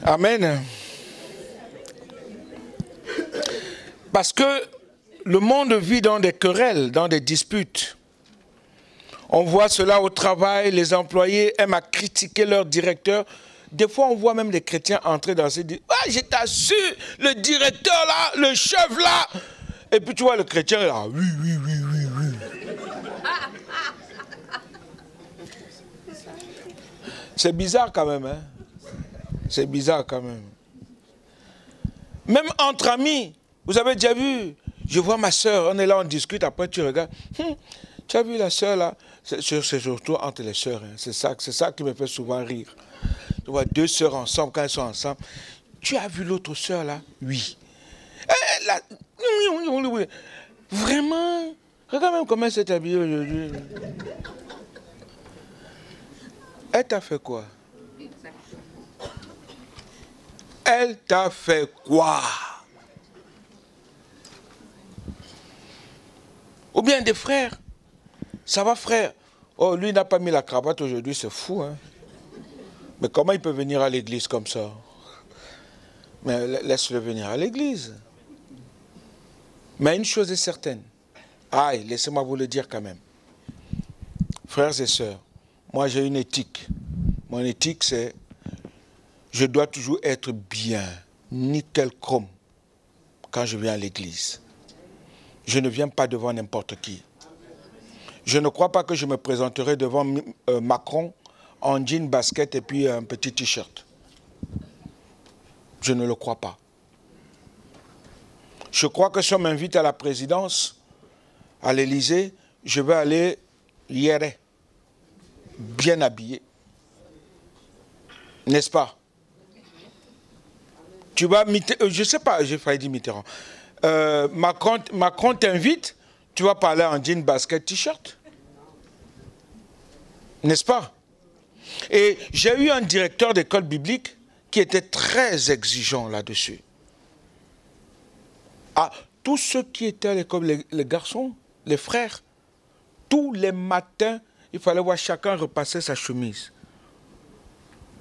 Amen. Parce que le monde vit dans des querelles, dans des disputes. On voit cela au travail, les employés aiment à critiquer leur directeur. Des fois, on voit même des chrétiens entrer dans ces... Ah, je t'assure, le directeur là, le chef là. Et puis tu vois le chrétien là, oui. C'est bizarre quand même, hein. C'est bizarre quand même. Même entre amis, vous avez déjà vu, je vois ma soeur, on est là, on discute, après tu regardes. Tu as vu la soeur là? C'est surtout entre les soeurs, hein. C'est ça qui me fait souvent rire. Tu vois deux soeurs ensemble, quand elles sont ensemble. Tu as vu l'autre soeur là? Oui. Vraiment? Regarde même comment elle s'est habillée aujourd'hui. Elle t'a fait quoi? Elle t'a fait quoi? Ou bien des frères. Ça va frère? Oh, lui n'a pas mis la cravate aujourd'hui, c'est fou, hein? Mais comment il peut venir à l'église comme ça? Mais laisse-le venir à l'église. Mais une chose est certaine. Aïe, laissez-moi vous le dire quand même. Frères et sœurs, moi j'ai une éthique. Mon éthique c'est, je dois toujours être bien, nickel chrome, quand je viens à l'église. Je ne viens pas devant n'importe qui. Je ne crois pas que je me présenterai devant Macron en jean, basket et puis un petit t-shirt. Je ne le crois pas. Je crois que si on m'invite à la présidence, à l'Élysée, je vais aller hier, bien habillé. N'est-ce pas? Tu vas, je ne sais pas, j'ai failli dire Mitterrand. Macron t'invite, tu vas parler en jean, basket, t-shirt. N'est-ce pas? Et j'ai eu un directeur d'école biblique qui était très exigeant là-dessus. Ah, tous ceux qui étaient à l'école, les garçons, les frères, tous les matins, il fallait voir chacun repasser sa chemise.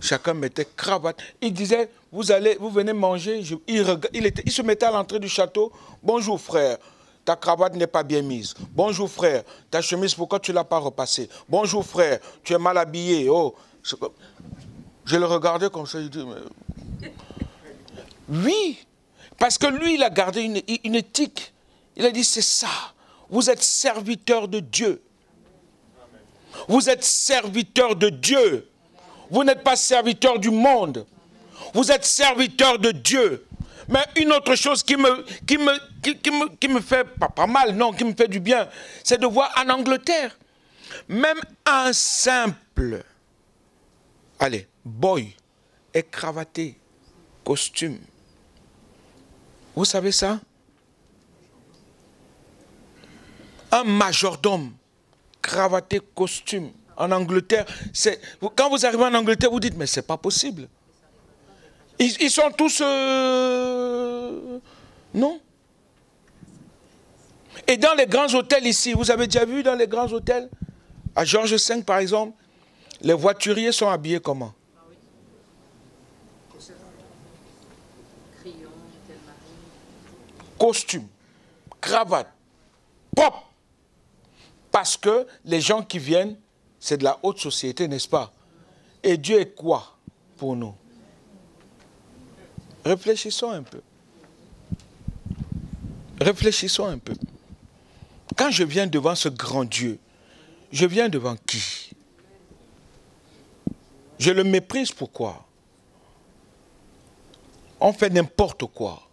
Chacun mettait cravate. Il disait, vous venez manger. Il se mettait à l'entrée du château. Bonjour frère, ta cravate n'est pas bien mise. Bonjour frère, ta chemise, pourquoi tu ne l'as pas repassée? Bonjour frère, tu es mal habillé. Oh. Je le regardais comme ça, il dit, mais... Oui, parce que lui, il a gardé une éthique. Il a dit, c'est ça. Vous êtes serviteur de Dieu. Vous êtes serviteur de Dieu. Vous n'êtes pas serviteur du monde. Vous êtes serviteur de Dieu. Mais une autre chose qui me fait, pas mal, non, qui me fait du bien, c'est de voir en Angleterre, même un simple, allez, boy, est cravaté, costume. Vous savez ça? Un majordome, cravaté, costume. En Angleterre, quand vous arrivez en Angleterre, vous dites, mais c'est pas possible. Ils sont tous... Non. Et dans les grands hôtels ici, vous avez déjà vu dans les grands hôtels, à Georges V par exemple, les voituriers sont habillés comment? Costume, cravate, pop. Parce que les gens qui viennent, c'est de la haute société, n'est-ce pas? Et Dieu est quoi pour nous? Réfléchissons un peu. Réfléchissons un peu. Quand je viens devant ce grand Dieu, je viens devant qui? Je le méprise, pourquoi? On fait n'importe quoi.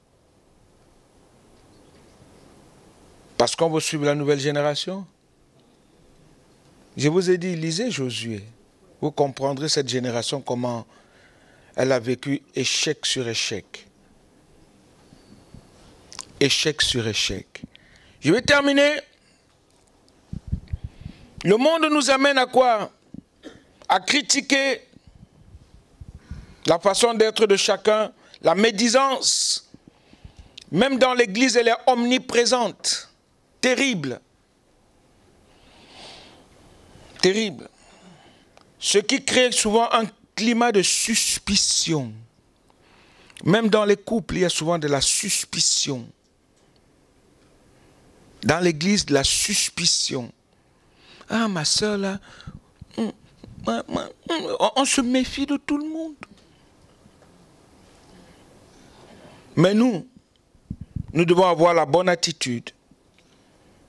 Parce qu'on veut suivre la nouvelle génération? Je vous ai dit, lisez Josué. Vous comprendrez cette génération, comment elle a vécu échec sur échec. Échec sur échec. Je vais terminer. Le monde nous amène à quoi? À critiquer la façon d'être de chacun, la médisance. Même dans l'église, elle est omniprésente. Terrible. Terrible. Ce qui crée souvent un climat de suspicion. Même dans les couples, il y a souvent de la suspicion. Dans l'église, de la suspicion. Ah, ma soeur, là, on se méfie de tout le monde. Mais nous devons avoir la bonne attitude,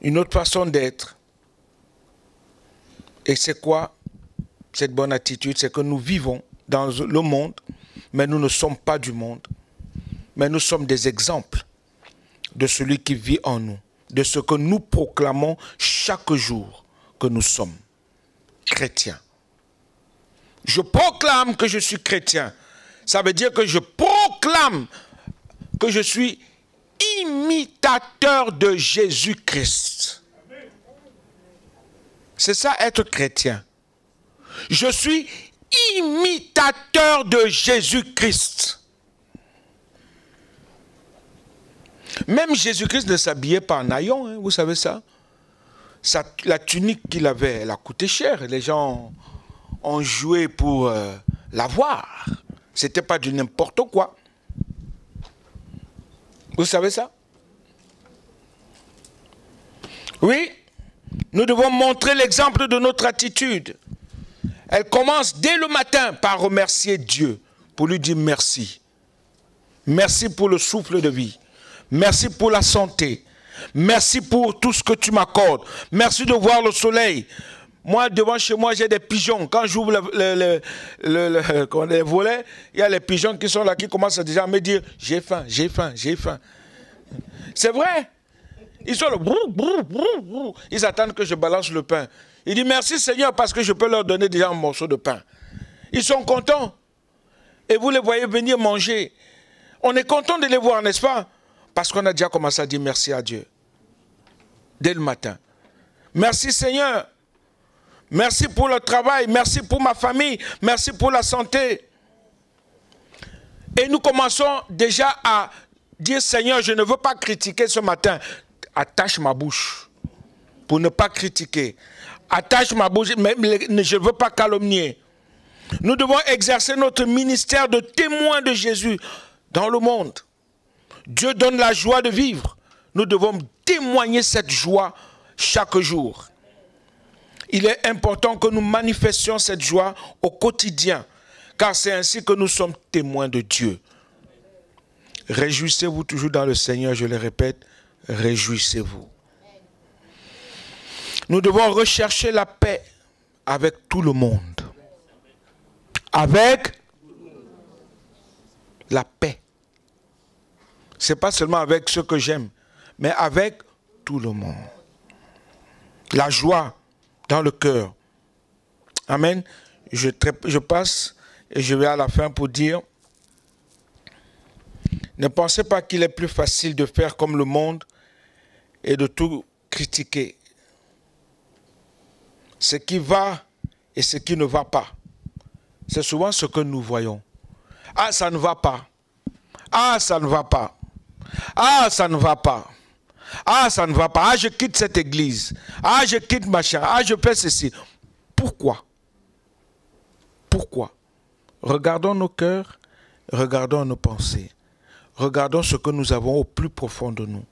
une autre façon d'être. Et c'est quoi cette bonne attitude? C'est que nous vivons dans le monde, mais nous ne sommes pas du monde. Mais nous sommes des exemples de celui qui vit en nous, de ce que nous proclamons chaque jour que nous sommes chrétiens. Je proclame que je suis chrétien. Ça veut dire que je proclame que je suis imitateur de Jésus-Christ. C'est ça être chrétien. Je suis imitateur de Jésus-Christ. Même Jésus-Christ ne s'habillait pas en haillons, hein, vous savez ça. La tunique qu'il avait, elle a coûté cher. Les gens ont joué pour l'avoir. C'était pas du n'importe quoi. Vous savez ça? Oui, nous devons montrer l'exemple de notre attitude. Elle commence dès le matin par remercier Dieu, pour lui dire merci. Merci pour le souffle de vie. Merci pour la santé. Merci pour tout ce que tu m'accordes. Merci de voir le soleil. Moi, devant chez moi, j'ai des pigeons. Quand j'ouvre les volets, il y a les pigeons qui sont là, qui commencent déjà à me dire « J'ai faim, j'ai faim, j'ai faim ». C'est vrai. Ils sont là, ils attendent que je balance le pain. Il dit « Merci Seigneur parce que je peux leur donner déjà un morceau de pain ». Ils sont contents. Et vous les voyez venir manger. On est content de les voir, n'est-ce pas? Parce qu'on a déjà commencé à dire merci à Dieu. Dès le matin. Merci Seigneur. Merci pour le travail. Merci pour ma famille. Merci pour la santé. Et nous commençons déjà à dire Seigneur, je ne veux pas critiquer ce matin. Attache ma bouche pour ne pas critiquer. Attache ma bouche, mais je ne veux pas calomnier. Nous devons exercer notre ministère de témoin de Jésus dans le monde. Dieu donne la joie de vivre. Nous devons témoigner cette joie chaque jour. Il est important que nous manifestions cette joie au quotidien, car c'est ainsi que nous sommes témoins de Dieu. Réjouissez-vous toujours dans le Seigneur, je le répète, réjouissez-vous. Nous devons rechercher la paix avec tout le monde. Avec la paix. Ce n'est pas seulement avec ceux que j'aime, mais avec tout le monde. La joie dans le cœur. Amen. Je passe et je vais à la fin pour dire, ne pensez pas qu'il est plus facile de faire comme le monde et de tout critiquer. Ce qui va et ce qui ne va pas. C'est souvent ce que nous voyons. Ah, ça ne va pas. Ah, ça ne va pas. Ah, ça ne va pas. Ah, ça ne va pas. Ah, je quitte cette église. Ah, je quitte machin. Ah, je fais ceci. Pourquoi? Pourquoi? Regardons nos cœurs, regardons nos pensées. Regardons ce que nous avons au plus profond de nous.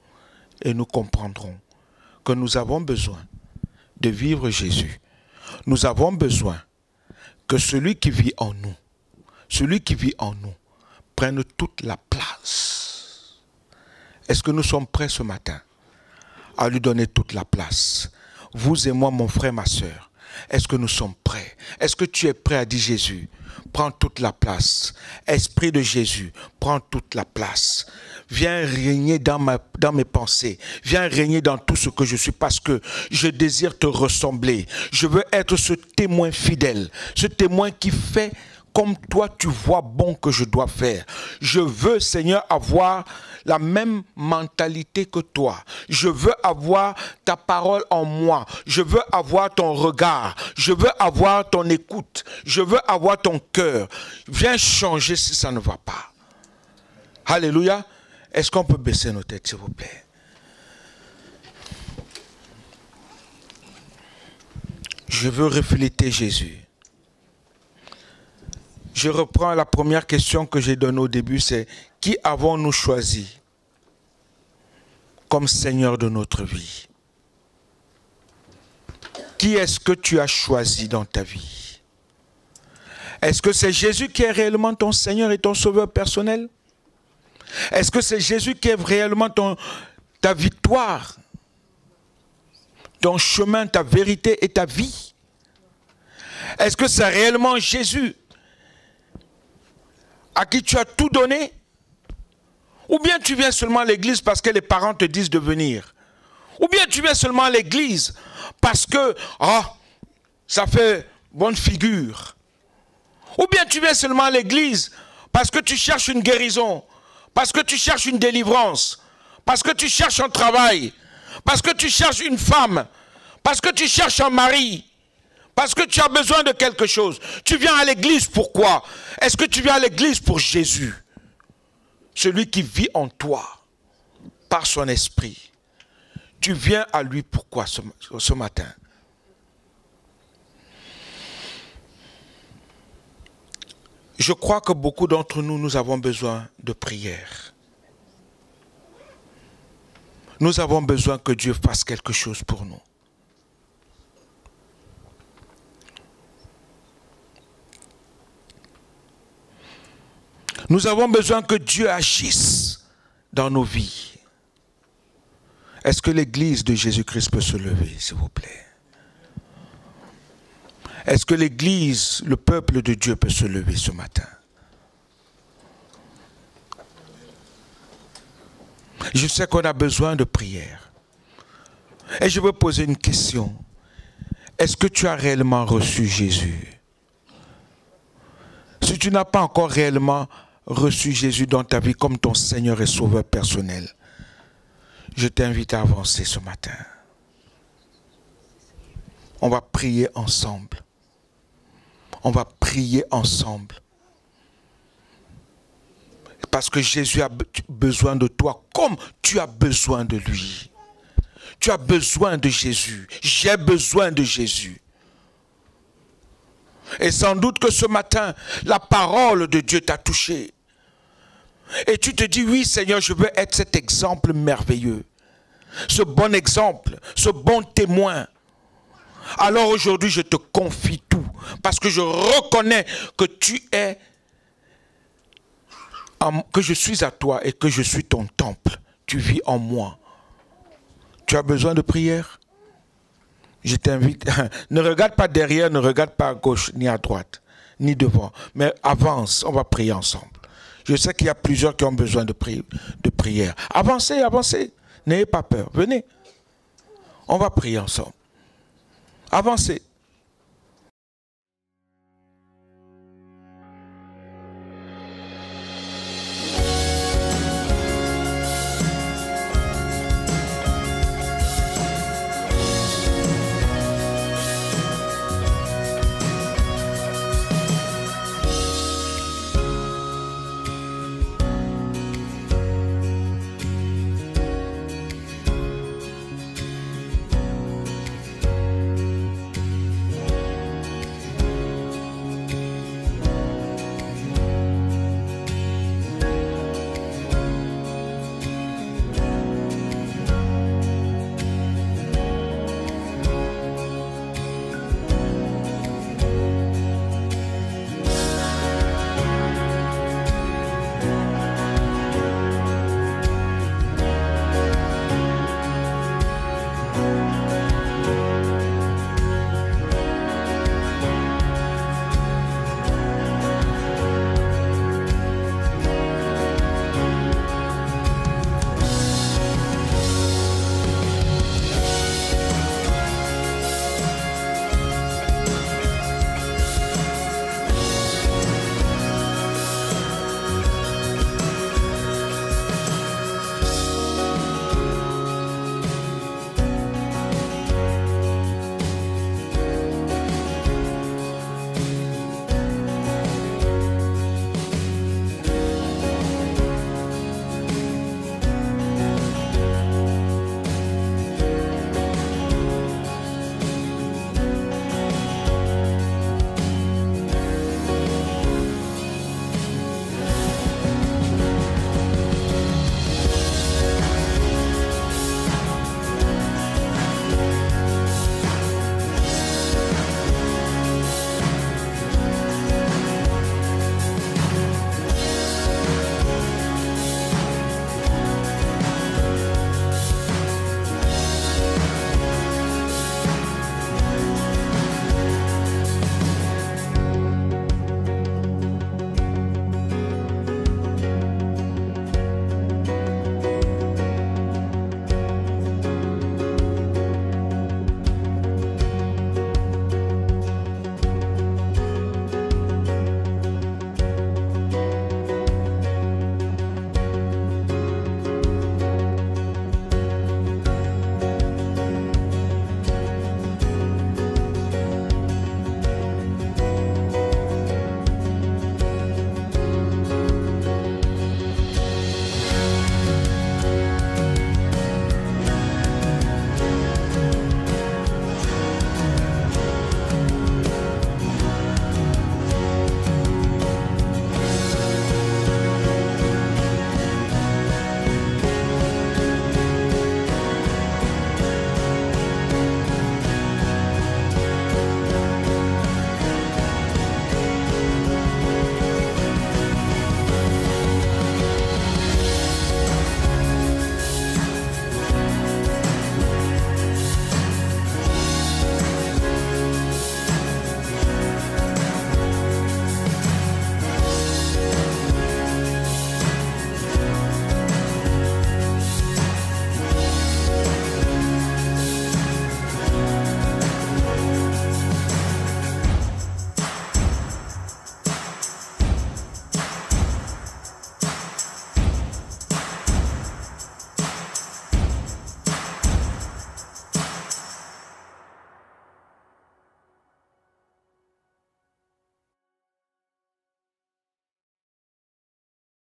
Et nous comprendrons que nous avons besoin de vivre Jésus. Nous avons besoin que celui qui vit en nous, prenne toute la place. Est-ce que nous sommes prêts ce matin à lui donner toute la place? Vous et moi, mon frère, ma soeur, est-ce que nous sommes prêts? Est-ce que tu es prêt à dire Jésus, prends toute la place. Esprit de Jésus, prends toute la place. Viens régner dans mes pensées. Viens régner dans tout ce que je suis parce que je désire te ressembler. Je veux être ce témoin fidèle, ce témoin qui fait comme toi tu vois bon que je dois faire. Je veux, Seigneur, avoir la même mentalité que toi. Je veux avoir ta parole en moi. Je veux avoir ton regard. Je veux avoir ton écoute. Je veux avoir ton cœur. Viens changer si ça ne va pas. Alléluia. Est-ce qu'on peut baisser nos têtes, s'il vous plaît? Je veux refléter Jésus. je reprends la première question que j'ai donnée au début, c'est qui avons-nous choisi comme Seigneur de notre vie? Qui est-ce que tu as choisi dans ta vie? Est-ce que c'est Jésus qui est réellement ton Seigneur et ton Sauveur personnel? Est-ce que c'est Jésus qui est réellement ta victoire, ton chemin, ta vérité et ta vie? Est-ce que c'est réellement Jésus à qui tu as tout donné? Ou bien tu viens seulement à l'église parce que les parents te disent de venir? Ou bien tu viens seulement à l'église parce que ça fait bonne figure? Ou bien tu viens seulement à l'église parce que tu cherches une guérison, parce que tu cherches une délivrance, parce que tu cherches un travail, parce que tu cherches une femme, parce que tu cherches un mari, parce que tu as besoin de quelque chose. Tu viens à l'église pourquoi? Est-ce que tu viens à l'église pour Jésus? Celui qui vit en toi par son esprit. Tu viens à lui pourquoi ce matin? Je crois que beaucoup d'entre nous, nous avons besoin de prière. Nous avons besoin que Dieu fasse quelque chose pour nous. Nous avons besoin que Dieu agisse dans nos vies. Est-ce que l'Église de Jésus-Christ peut se lever, s'il vous plaît? Est-ce que l'Église, le peuple de Dieu peut se lever ce matin? Je sais qu'on a besoin de prière. Et je veux poser une question. Est-ce que tu as réellement reçu Jésus? Si tu n'as pas encore réellement reçu Jésus dans ta vie comme ton Seigneur et Sauveur personnel, je t'invite à avancer ce matin. On va prier ensemble. On va prier ensemble. Parce que Jésus a besoin de toi comme tu as besoin de lui. Tu as besoin de Jésus. J'ai besoin de Jésus. Et sans doute que ce matin, la parole de Dieu t'a touché. Et tu te dis, oui Seigneur, je veux être cet exemple merveilleux. Ce bon exemple, ce bon témoin. Alors aujourd'hui, je te confie tout. Parce que je reconnais que que je suis à toi et que je suis ton temple. Tu vis en moi. Tu as besoin de prière? Je t'invite. Ne regarde pas derrière, ne regarde pas à gauche, ni à droite, ni devant. Mais avance, on va prier ensemble. Je sais qu'il y a plusieurs qui ont besoin de prière. Avancez, avancez. N'ayez pas peur. Venez. On va prier ensemble. Avancez.